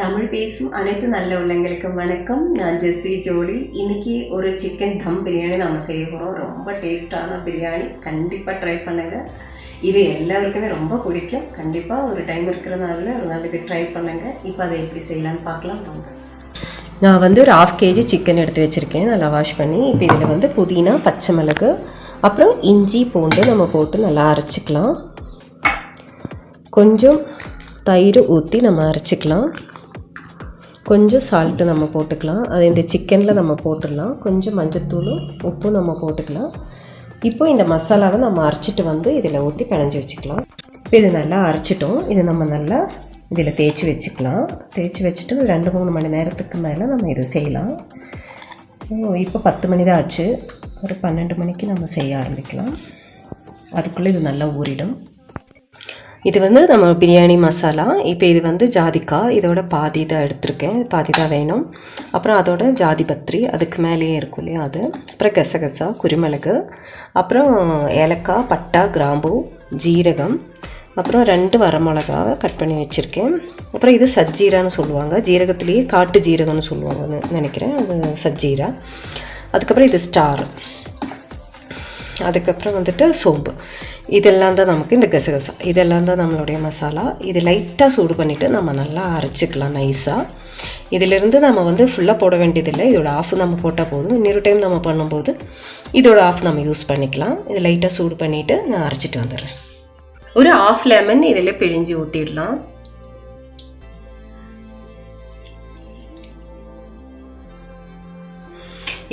தமிழ் பேசும் அனைத்து நல்ல உள்ளங்களுக்கும் வணக்கம். நான் ஜெஸ்ஸி ஜோடி. இன்றைக்கி ஒரு சிக்கன் தம் பிரியாணி நம்ம செய்ய போகிறோம். ரொம்ப டேஸ்டான பிரியாணி, கண்டிப்பாக ட்ரை பண்ணுங்கள். இது எல்லாருக்குமே ரொம்ப பிடிக்கும். கண்டிப்பாக ஒரு டைம் இருக்கிறதுனால ஒரு நாள் இது ட்ரை பண்ணுங்கள். இப்போ அதை எப்படி செய்யலான்னு பார்க்கலாம் வாங்க. நான் வந்து ஒரு 1/2 kg சிக்கன் எடுத்து வச்சுருக்கேன், நல்லா வாஷ் பண்ணி. இப்போ இதில் வந்து புதினா, பச்சை மிளகு, அப்புறம் இஞ்சி பூண்டு நம்ம போட்டு நல்லா அரைச்சிக்கலாம். கொஞ்சம் தயிர் ஊற்றி நம்ம அரைச்சிக்கலாம். கொஞ்சம் சால்ட்டு நம்ம போட்டுக்கலாம். அது இந்த சிக்கனில் நம்ம போட்டுடலாம். கொஞ்சம் மஞ்சத்தூளும் உப்பும் நம்ம போட்டுக்கலாம். இப்போ இந்த மசாலாவை நம்ம அரைச்சிட்டு வந்து இதில் ஊற்றி பிணைஞ்சி வச்சுக்கலாம். இப்போ இது நல்லா அரைச்சிட்டோம். இது நம்ம நல்லா இதில் தேய்ச்சி வச்சுக்கலாம். தேய்ச்சி வச்சுட்டு 2-3 மணி நேரத்துக்கு மேலே நம்ம இது செய்யலாம். இப்போ 10 மணி தான் ஆச்சு. ஒரு 12 மணிக்கு நம்ம செய்ய ஆரம்பிக்கலாம். அதுக்குள்ளே இது நல்லா ஊறிடும். இது வந்து நம்ம பிரியாணி மசாலா. இப்போ இது வந்து ஜாதிக்காய், இதோட பாதி தான் எடுத்திருக்கேன், பாதி தான் வேணும். அப்புறம் அதோட ஜாதி பத்திரி, அதுக்கு மேலேயே இருக்கும் இல்லையா அது. அப்புறம் கசகசா, குருமிளகு, அப்புறம் ஏலக்காய், பட்டை, கிராம்பு, ஜீரகம், அப்புறம் 2 வரமிளகாவை கட் பண்ணி வச்சுருக்கேன். அப்புறம் இது சஜ்ஜீரான்னு சொல்லுவாங்க, ஜீரகத்துலேயே காட்டு ஜீரகம்னு சொல்லுவாங்கன்னு நினைக்கிறேன், அது சஜ்ஜீரா. அதுக்கப்புறம் இது ஸ்டார், அதுக்கப்புறம் வந்துட்டு சோம்பு. இதெல்லாம் தான் நமக்கு இந்த கசகசா, இதெல்லாம் தான் நம்மளுடைய மசாலா. இது லைட்டாக சூடு பண்ணிவிட்டு நம்ம நல்லா அரைச்சிக்கலாம் நைஸாக. இதிலிருந்து நம்ம வந்து ஃபுல்லாக போட வேண்டியதில்லை, இதோட ஆஃப் நம்ம போட்டால் போதும். இன்னொரு டைம் நம்ம பண்ணும்போது இதோட ஆஃப் நம்ம யூஸ் பண்ணிக்கலாம். இது லைட்டாக சூடு பண்ணிவிட்டு நான் அரைச்சிட்டு வந்துடுறேன். ஒரு 1/2 லெமன் இதில் பிழிஞ்சு ஊற்றிடலாம்.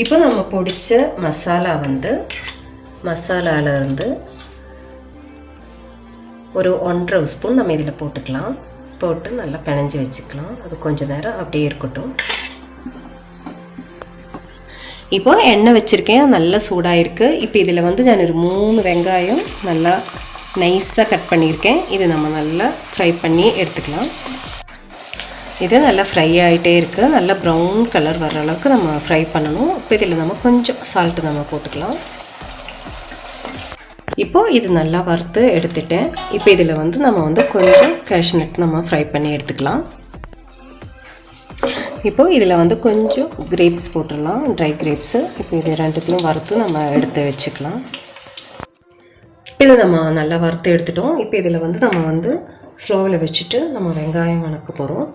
இப்போ நம்ம பொடிச்ச மசாலா வந்து மசாலாவிலேருந்து ஒரு 1.5 ஸ்பூன் நம்ம இதில் போட்டுக்கலாம். போட்டு நல்லா பிணைஞ்சி வச்சுக்கலாம். அது கொஞ்சம் நேரம் அப்படியே இருக்கட்டும். இப்போ எண்ணெய் வச்சுருக்கேன், நல்லா சூடாகிருக்கு. இப்போ இதில் வந்து நான் ஒரு 3 வெங்காயம் நல்லா நைஸாக கட் பண்ணியிருக்கேன். இது நம்ம நல்லா ஃப்ரை பண்ணி எடுத்துக்கலாம். இது நல்லா ஃப்ரை ஆகிட்டே இருக்குது. நல்லா ப்ரௌன் கலர் வர அளவுக்கு நம்ம ஃப்ரை பண்ணணும். இப்போ இதில் நம்ம கொஞ்சம் சால்ட்டு நம்ம போட்டுக்கலாம். இப்போது இது நல்லா வறுத்து எடுத்துட்டேன். இப்போ இதில் வந்து நம்ம வந்து கொஞ்சம் கேஷ்நட் நம்ம ஃப்ரை பண்ணி எடுத்துக்கலாம். இப்போது இதில் வந்து கொஞ்சம் கிரேப்ஸ் போட்டுடலாம், ட்ரை கிரேப்ஸு. இப்போ இது 2த்தையும் வறுத்து நம்ம எடுத்து வச்சுக்கலாம். இது நம்ம நல்லா வறுத்து எடுத்துட்டோம். இப்போ இதில் வந்து நம்ம வந்து ஸ்லோவில் வச்சுட்டு நம்ம வெங்காயம் வணக்க போகிறோம்.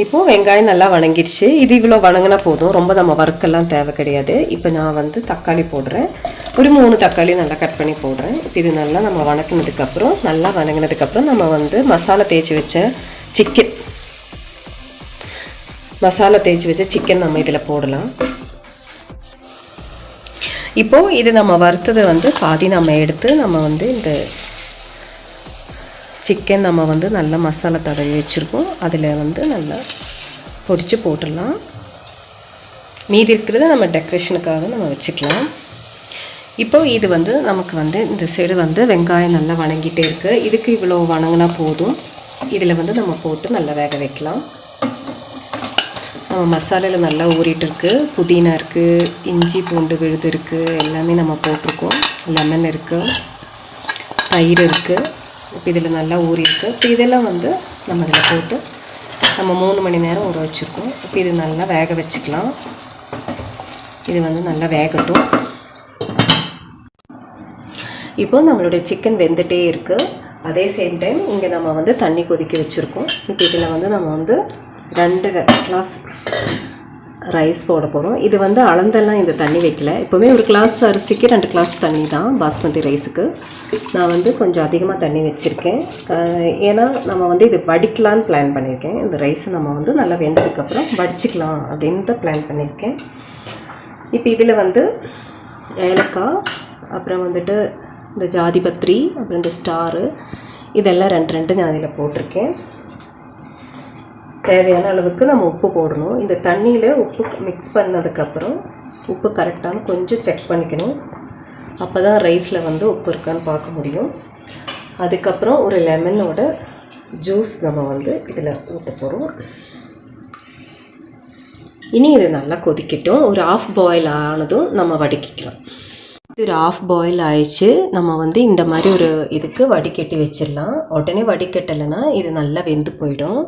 இப்போது வெங்காயம் நல்லா வணங்கிடுச்சு. இது இவ்வளோ வணங்கினா போதும், ரொம்ப நம்ம வறுக்கெல்லாம் தேவை கிடையாது. இப்போ நான் வந்து தக்காளி போடுறேன், ஒரு 3 தக்காளி நல்லா கட் பண்ணி போடுறேன். இப்போ இது நல்லா நம்ம வணக்கினதுக்கப்புறம், நல்லா வணங்கினதுக்கப்புறம் நம்ம வந்து மசாலா தேய்ச்சி வச்ச சிக்கன் நம்ம இதில் போடலாம். இப்போது இது நம்ம வறுத்ததை வந்து பாதி நம்ம எடுத்து நம்ம வந்து இந்த சிக்கன் நம்ம வந்து நல்லா மசாலா தடவி வச்சுருக்கோம், அதில் வந்து நல்லா பொடிச்சு போட்டுடலாம். மீதி இருக்கிறத நம்ம டெக்கரேஷனுக்காக நம்ம வச்சுக்கலாம். இப்போது இது வந்து நமக்கு வந்து இந்த சைடு வந்து வெங்காயம் நல்லா வணங்கிட்டே இருக்குது. இதுக்கு இவ்வளோ வணங்கினா போதும். இதில் வந்து நம்ம போட்டு நல்லா வேக வைக்கலாம். நம்ம மசாலாவில் நல்லா ஊறிட்டு இருக்குது. புதினா இருக்குது, இஞ்சி பூண்டு விழுது இருக்குது, எல்லாமே நம்ம போட்டிருக்கோம். லெமன் இருக்குது, தயிர் இருக்குது. இப்போ இதில் நல்லா ஊறி இருக்குது. இப்போ இதெல்லாம் வந்து நம்ம இதில் போட்டு நம்ம 3 மணி நேரம் ஊற வச்சுருக்கோம். இப்போ இது நல்லா வேக வச்சுக்கலாம். இது வந்து நல்லா வேகட்டும். இப்போ நம்மளுடைய சிக்கன் வெந்துகிட்டே இருக்குது. அதே சேம் டைம் இங்கே நம்ம வந்து தண்ணி கொதிக்க வச்சுருக்கோம். இப்போ இதில் வந்து நம்ம வந்து 2 கிளாஸ் ரைஸ் போட போகிறோம். இது வந்து அளந்தெல்லாம் இந்த தண்ணி வைக்கல. எப்போவுமே ஒரு கிளாஸ் அரிசிக்கு 2 கிளாஸ் தண்ணி தான் பாஸ்மதி ரைஸுக்கு. நான் வந்து கொஞ்சம் அதிகமாக தண்ணி வச்சுருக்கேன். ஏன்னா நம்ம வந்து இது வடிக்கலான்னு பிளான் பண்ணியிருக்கேன். இந்த ரைஸை நம்ம வந்து நல்லா வெந்ததுக்கப்புறம் வடிச்சிக்கலாம் அப்படின்னு தான் பிளான் பண்ணியிருக்கேன். இப்போ இதில் வந்து ஏலக்காய், அப்புறம் வந்துட்டு இந்த ஜாதி பத்திரி, அப்புறம் இந்த ஸ்டாரு, இதெல்லாம் 2 நான் அதில் போட்டிருக்கேன். தேவையான அளவுக்கு நம்ம உப்பு போடணும். இந்த தண்ணியில் உப்பு மிக்ஸ் பண்ணதுக்கப்புறம் உப்பு கரெக்டானு கொஞ்சம் செக் பண்ணிக்கணும். அப்போ தான் ரைஸில் வந்து உப்பு இருக்கான்னு பார்க்க முடியும். அதுக்கப்புறம் ஒரு லெமனோட ஜூஸ் நம்ம வந்து இதில் ஊற்ற போகிறோம். இனி இது நல்லா கொதிக்கட்டும். ஒரு 1/2 பாயில் ஆனதும் நம்ம வடிக்கலாம். இது ஒரு ஆஃப் பாயில் ஆயிடுச்சு. நம்ம வந்து இந்த மாதிரி ஒரு இதுக்கு வடிகட்டி வச்சிடலாம். உடனே வடிகட்டலைன்னா இது நல்லா வெந்து போயிடும்.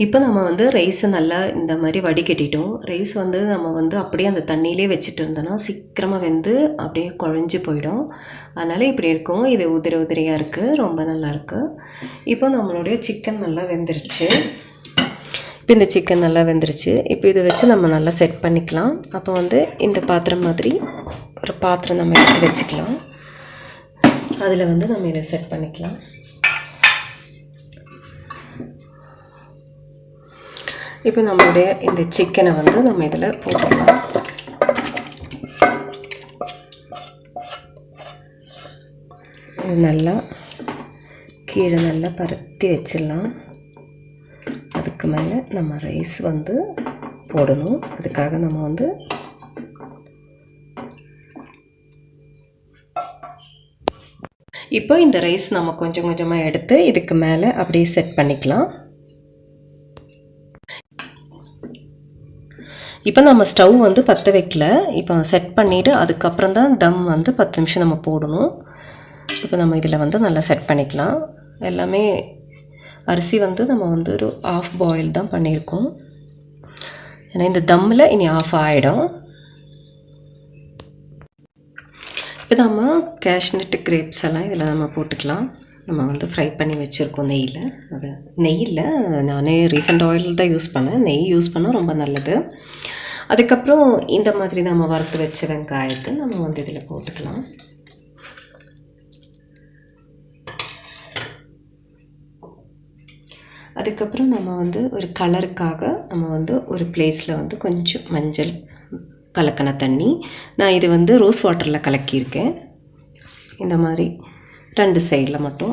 இப்போ நம்ம வந்து ரைஸை நல்லா இந்த மாதிரி வடிகட்டிட்டோம். ரைஸ் வந்து நம்ம வந்து அப்படியே அந்த தண்ணியிலே வச்சுட்டு இருந்தோன்னா சீக்கிரமாக வெந்து அப்படியே குழஞ்சி போயிடும். அதனால் இப்படி இருக்கும். இது உதிரி உதிரியாக இருக்குது, ரொம்ப நல்லாயிருக்கு. இப்போ நம்மளுடைய சிக்கன் நல்லா வெந்துருச்சு. இப்போ இந்த சிக்கன் நல்லா வெந்துருச்சு. இப்போ இதை வச்சு நம்ம நல்லா செட் பண்ணிக்கலாம். அப்போ வந்து இந்த பாத்திரம் மாதிரி ஒரு பாத்திரம் நம்ம எடுத்து வச்சுக்கலாம். அதில் வந்து நம்ம இதை செட் பண்ணிக்கலாம். இப்போ நம்மளுடைய இந்த சிக்கனை வந்து நம்ம இதில் போட்டுக்கலாம். இது நல்லா கீழே நல்லா பரத்தி வச்சிடலாம். அதுக்கு மேலே நம்ம ரைஸ் வந்து போடணும். அதுக்காக நம்ம வந்து இப்போ இந்த ரைஸ் நம்ம கொஞ்சம் கொஞ்சமாக எடுத்து இதுக்கு மேலே அப்படியே செட் பண்ணிக்கலாம். இப்போ நம்ம ஸ்டவ் வந்து பற்ற வைக்கல. இப்போ செட் பண்ணிவிட்டு அதுக்கப்புறம் தான் தம் வந்து 10 நிமிஷம் நம்ம போடணும். இப்போ நம்ம இதில் வந்து நல்லா செட் பண்ணிக்கலாம். எல்லாமே அரிசி வந்து நம்ம வந்து ஒரு ஆஃப் பாயில் தான் பண்ணியிருக்கோம். ஏன்னா இந்த தம்மில் இனி ஆஃப் ஆகிடும். இப்போ நம்ம கேஷ்நட் கிரேப்ஸ் எல்லாம் இதில் நம்ம போட்டுக்கலாம். நம்ம வந்து ஃப்ரை பண்ணி வச்சுருக்கோம் நெய்யில். அது நெய்யில் நானே ரீஃபண்ட் ஆயில் தான் யூஸ் பண்ணேன். நெய் யூஸ் பண்ணால் ரொம்ப நல்லது. அதுக்கப்புறம் இந்த மாதிரி நம்ம வறுத்து வச்ச வெங்காயத்தை நம்ம வந்து இதில் போட்டுக்கலாம். அதுக்கப்புறம் நம்ம வந்து ஒரு கலருக்காக நம்ம வந்து ஒரு பிளேஸில் வந்து கொஞ்சம் மஞ்சள் கலக்கின தண்ணி, நான் இது வந்து ரோஸ் வாட்டரில் கலக்கியிருக்கேன். இந்த மாதிரி 2 சைடில் மட்டும்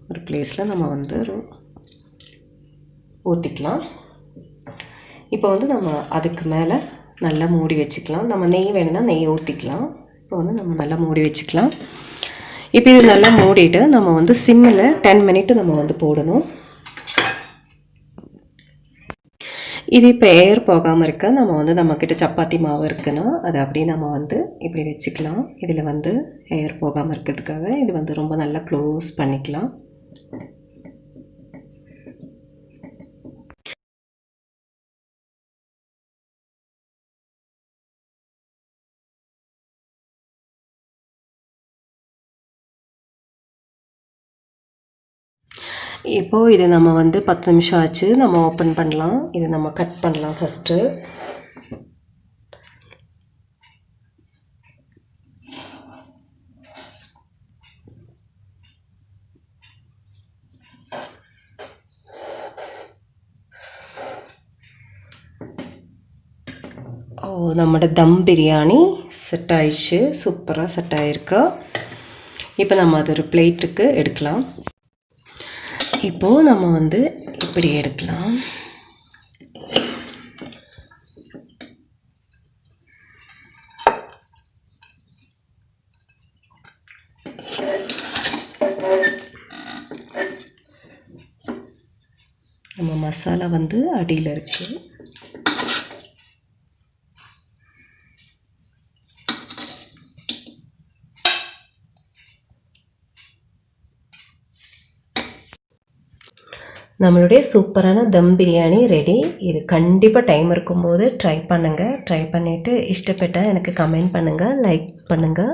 ஒரு பிளேஸில் நம்ம வந்து ஊற்றிக்கலாம். இப்போ வந்து நம்ம அதுக்கு மேலே நல்லா மூடி வச்சுக்கலாம். நம்ம நெய் வேணும்னா நெய் ஊற்றிக்கலாம். இப்போ வந்து நம்ம நல்லா மூடி வச்சுக்கலாம். இப்போ இது நல்லா மூடிட்டு நம்ம வந்து சிம்மில் 10 மினிட் நம்ம வந்து போடணும். இது இப்போ ஏர் போகாமல் இருக்க நம்ம வந்து நம்மக்கிட்ட சப்பாத்தி மாவு இருக்குன்னா அதை அப்படியே நம்ம வந்து இப்படி வச்சுக்கலாம். இதில் வந்து ஏர் போகாமல் இருக்கிறதுக்காக இது வந்து ரொம்ப நல்லா க்ளோஸ் பண்ணிக்கலாம். இப்போது இது நம்ம வந்து 10 நிமிஷம் ஆச்சு. நம்ம ஓப்பன் பண்ணலாம். இது நம்ம கட் பண்ணலாம் ஃபஸ்ட்டு. നമ്മുടെ ദം ബിരിയാണി സെറ്റ് ആയിடுச்சு. சூப்பராக செட் ஆகிருக்கு. இப்போ நம்ம அது ஒரு பிளேட்டுக்கு எடுக்கலாம். இப்போது நம்ம வந்து இப்படி எடுக்கலாம். நம்ம மசாலா வந்து அடியில் இருக்குது. நம்மளுடைய சூப்பரான தம் பிரியாணி ரெடி. இது கண்டிப்பாக டைம் இருக்கும்போது ட்ரை பண்ணுங்கள். ட்ரை பண்ணிவிட்டு இஷ்டப்பட்டால் எனக்கு கமெண்ட் பண்ணுங்கள், லைக் பண்ணுங்கள்.